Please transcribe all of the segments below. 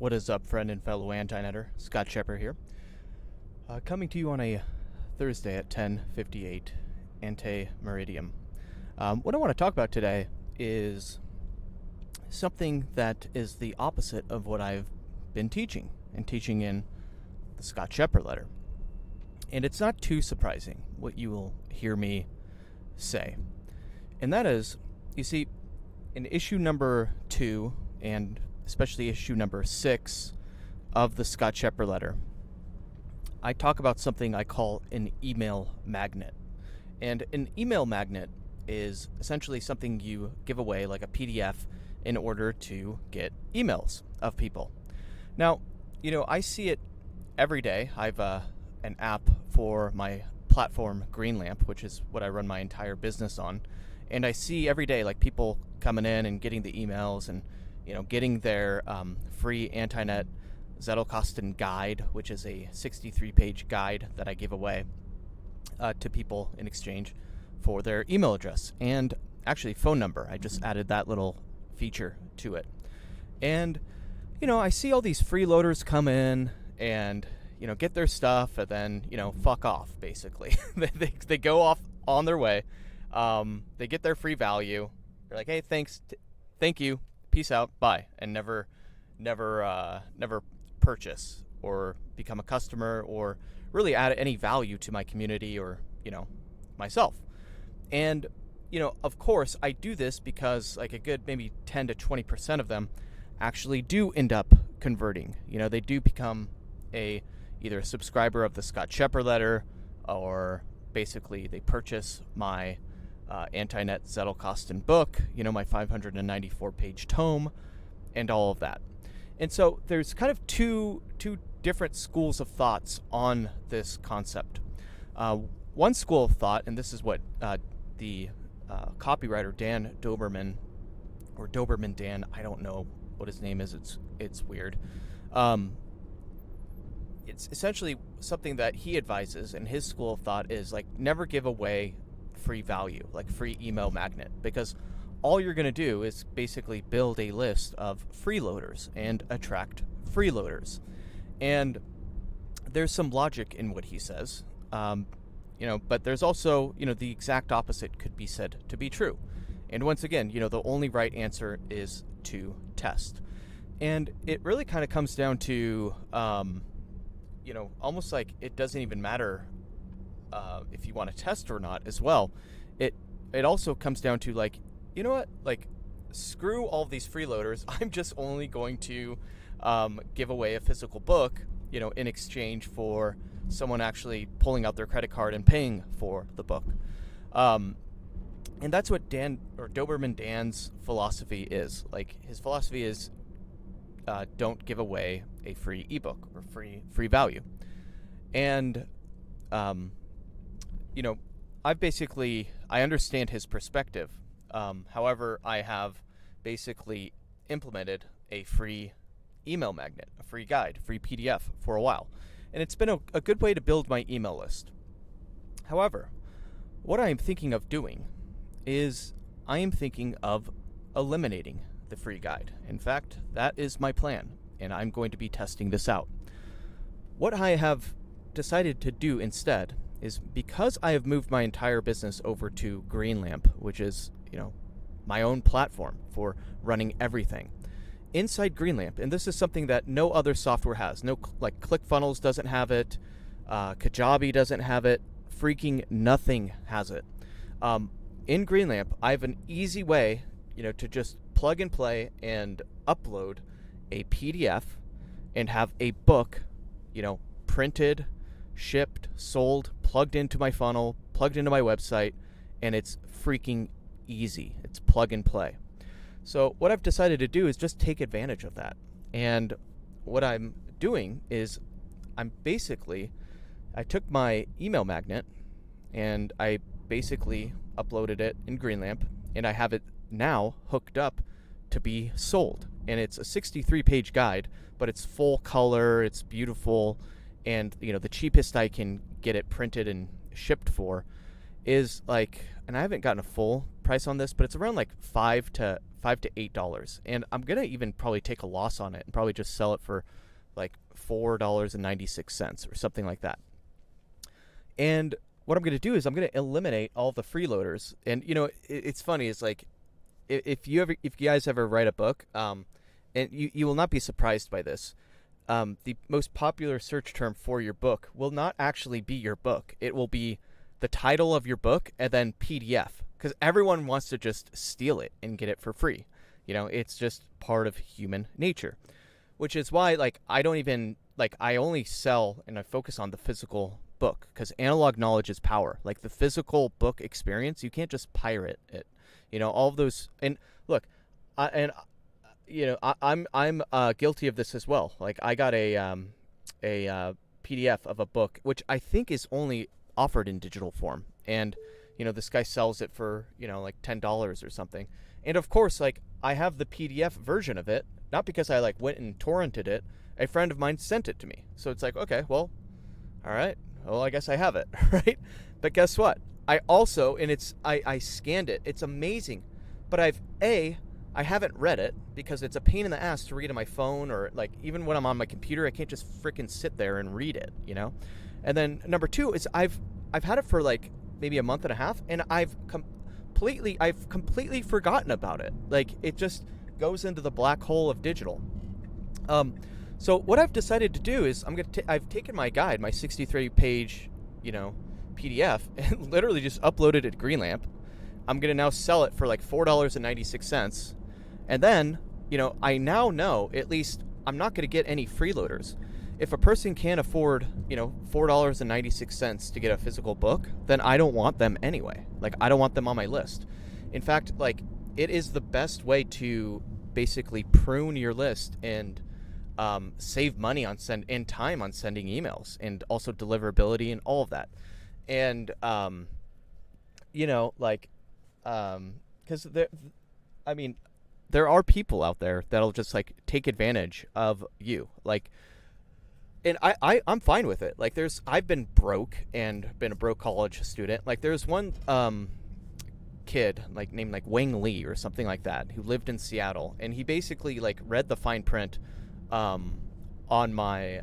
What is up, friend and fellow anti-netter? Scott Shepard here. Coming to you on a Thursday at 10:58 ante meridium. What I want to talk about today is something that is the opposite of what I've been teaching in the Scott Shepard letter. And it's not too surprising what you will hear me say. And that is, you see, in issue number 2 and especially issue number 6 of the Scott Shepard letter, I talk about something I call an email magnet. And an email magnet is essentially something you give away, like a PDF, in order to get emails of people. Now, I see it every day. I've an app for my platform, Greenlamp, which is what I run my entire business on. And I see every day, like, people coming in and getting the emails and getting their free Antinet Zettelkasten guide, which is a 63-page guide that I give away to people in exchange for their email address and actually phone number. I just added that little feature to it. And, I see all these freeloaders come in and, get their stuff and then, fuck off, basically. they go off on their way. They get their free value. They're like, hey, thank you. Peace out, bye, and never purchase or become a customer or really add any value to my community or myself. And of course, I do this because like a good maybe 10 to 20% of them actually do end up converting. They do become either a subscriber of the Scott Shepard letter, or basically they purchase my Antinet Zettelkasten book, my 594-page tome, and all of that. And so there's kind of two different schools of thoughts on this concept. One school of thought, and this is what the copywriter Dan Doberman, or Doberman Dan, I don't know what his name is, it's weird. It's essentially something that he advises, and his school of thought is like, never give away free value, like free email magnet, because all you're going to do is basically build a list of freeloaders and attract freeloaders. And there's some logic in what he says, but there's also, the exact opposite could be said to be true. And once again, the only right answer is to test. And it really kind of comes down to, almost like it doesn't even matter if you want to test or not as well. It also comes down to like, like, screw all these freeloaders. I'm just only going to give away a physical book, in exchange for someone actually pulling out their credit card and paying for the book. And that's what Doberman Dan's philosophy is. Like, his philosophy is don't give away a free ebook or free value. And I understand his perspective. However, I have basically implemented a free email magnet, a free guide, free PDF for a while. And it's been a good way to build my email list. However, what I am thinking of doing is I am thinking of eliminating the free guide. In fact, that is my plan, and I'm going to be testing this out. What I have decided to do instead is, because I have moved my entire business over to Greenlamp, which is, my own platform for running everything. Inside Greenlamp, and this is something that no other software has. No, like, ClickFunnels doesn't have it, Kajabi doesn't have it, freaking nothing has it. In Greenlamp, I have an easy way, to just plug and play and upload a PDF and have a book, printed, shipped, sold, plugged into my funnel, plugged into my website, and it's freaking easy. It's plug and play. So what I've decided to do is just take advantage of that. And what I'm doing is I took my email magnet and I basically uploaded it in Greenlamp, and I have it now hooked up to be sold. And it's a 63-page guide, but it's full color, it's beautiful, and the cheapest I can get it printed and shipped for is like, and I haven't gotten a full price on this, but it's around like $5 to $8, and I'm gonna even probably take a loss on it and probably just sell it for like $4.96 or something like that. And what I'm gonna do is I'm gonna eliminate all the freeloaders. And it's funny. It's like if you guys ever write a book, and you will not be surprised by this. The most popular search term for your book will not actually be your book. It will be the title of your book and then PDF, because everyone wants to just steal it and get it for free. It's just part of human nature, which is why I only sell and I focus on the physical book, because analog knowledge is power. Like the physical book experience, you can't just pirate it. All of those. And look, I'm guilty of this as well. Like I got a PDF of a book, which I think is only offered in digital form, and this guy sells it for like $10 or something. And of course, I have the PDF version of it, not because I went and torrented it. A friend of mine sent it to me, so it's like, okay, well, all right, well, I guess I have it. Right? But guess what? I also, and I scanned it. It's amazing, but I haven't read it because it's a pain in the ass to read on my phone, or even when I'm on my computer, I can't just freaking sit there and read it, And then number two is I've had it for maybe a month and a half, and I've completely forgotten about it. It just goes into the black hole of digital. So what I've decided to do is I've taken my guide, my 63-page, PDF, and literally just uploaded it to Greenlamp. I'm gonna now sell it for $4.96, and then I now know at least I'm not gonna get any freeloaders. If a person can't afford $4.96 to get a physical book, then I don't want them anyway. I don't want them on my list. In fact, it is the best way to basically prune your list and save money on time on sending emails, and also deliverability and all of that. And because there are people out there that'll just take advantage of you, and I'm fine with it. I've been broke and been a broke college student. There's one kid named Wang Li or something like that, who lived in Seattle, and he basically read the fine print on my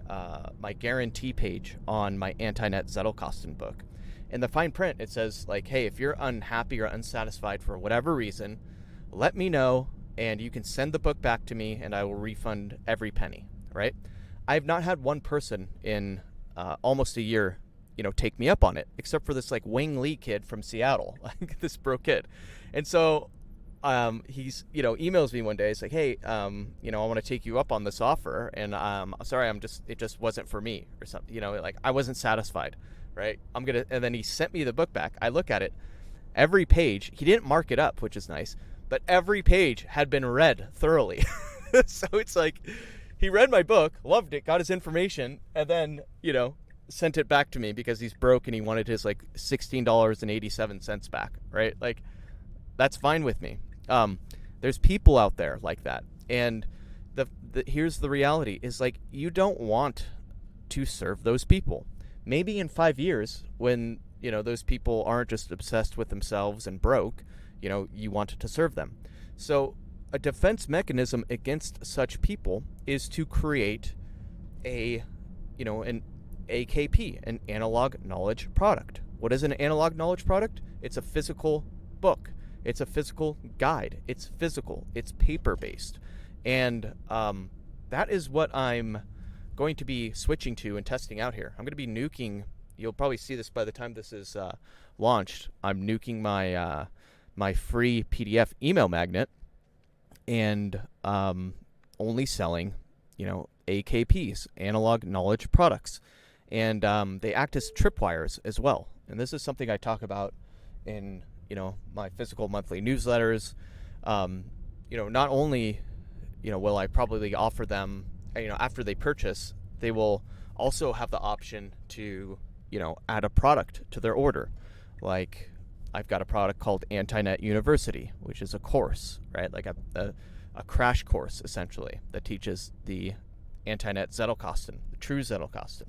my guarantee page on my Antinet Zettelkasten book. In the fine print, it says hey, if you're unhappy or unsatisfied for whatever reason, let me know, and you can send the book back to me, and I will refund every penny. Right? I've not had one person in almost a year, take me up on it, except for this Wang Li kid from Seattle, this broke kid. And so he's emails me one day. It's hey, I want to take you up on this offer, and sorry, it just wasn't for me, or something. I wasn't satisfied. Right? And then he sent me the book back. I look at it, every page, he didn't mark it up, which is nice, but every page had been read thoroughly. So it's he read my book, loved it, got his information, and then, sent it back to me because he's broke and he wanted his $16.87 back, right? That's fine with me. There's people out there like that. And here's the reality is you don't want to serve those people. Maybe in 5 years, when, those people aren't just obsessed with themselves and broke, you want to serve them. So a defense mechanism against such people is to create an AKP, an analog knowledge product. What is an analog knowledge product? It's a physical book. It's a physical guide. It's physical. It's paper-based. And that is what I'm going to be switching to and testing out here. I'm going to be nuking, you'll probably see this by the time this is launched, I'm nuking my my free PDF email magnet, and only selling, AKPs, analog knowledge products. And they act as tripwires as well. And this is something I talk about in, my physical monthly newsletters. Not only, will I probably offer them, after they purchase, they will also have the option to, add a product to their order. I've got a product called Antinet University, which is a course, right? A crash course, essentially, that teaches the Antinet Zettelkasten, the true Zettelkasten,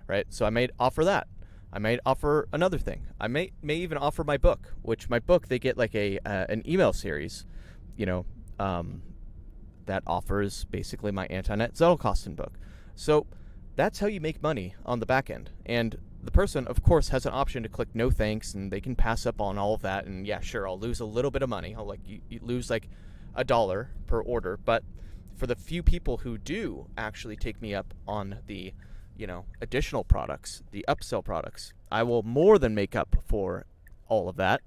right? So I may offer that. I might offer another thing. I may even offer my book, which my book they get like a an email series, you know, that offers basically my Antoinette Zettelkasten book. So that's how you make money on the back end. And the person, of course, has an option to click no thanks, and they can pass up on all of that. And yeah, sure, I'll lose a little bit of money. I'll you lose like $1 per order. But for the few people who do actually take me up on the, additional products, the upsell products, I will more than make up for all of that.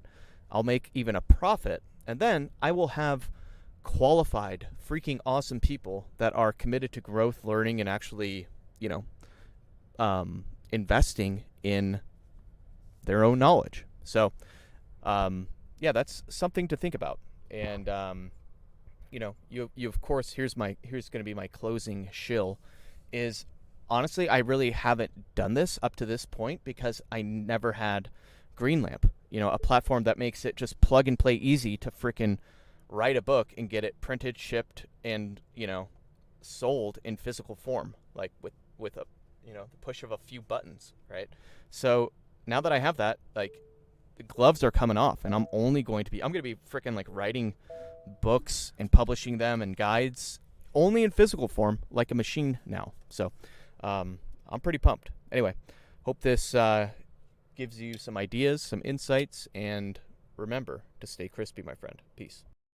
I'll make even a profit, and then I will have qualified, freaking awesome people that are committed to growth, learning, and actually, investing in their own knowledge. So, yeah, that's something to think about. And you of course, here's going to be my closing shill. Is honestly, I really haven't done this up to this point because I never had Greenlamp. A platform that makes it just plug and play easy to freaking write a book and get it printed, shipped, and sold in physical form, like with a the push of a few buttons, right? So now that I have that, like, the gloves are coming off, and I'm going to be freaking like writing books and publishing them and guides only in physical form, like a machine now. So I'm pretty pumped. Anyway, hope this gives you some ideas, some insights, and remember to stay crispy, my friend. Peace.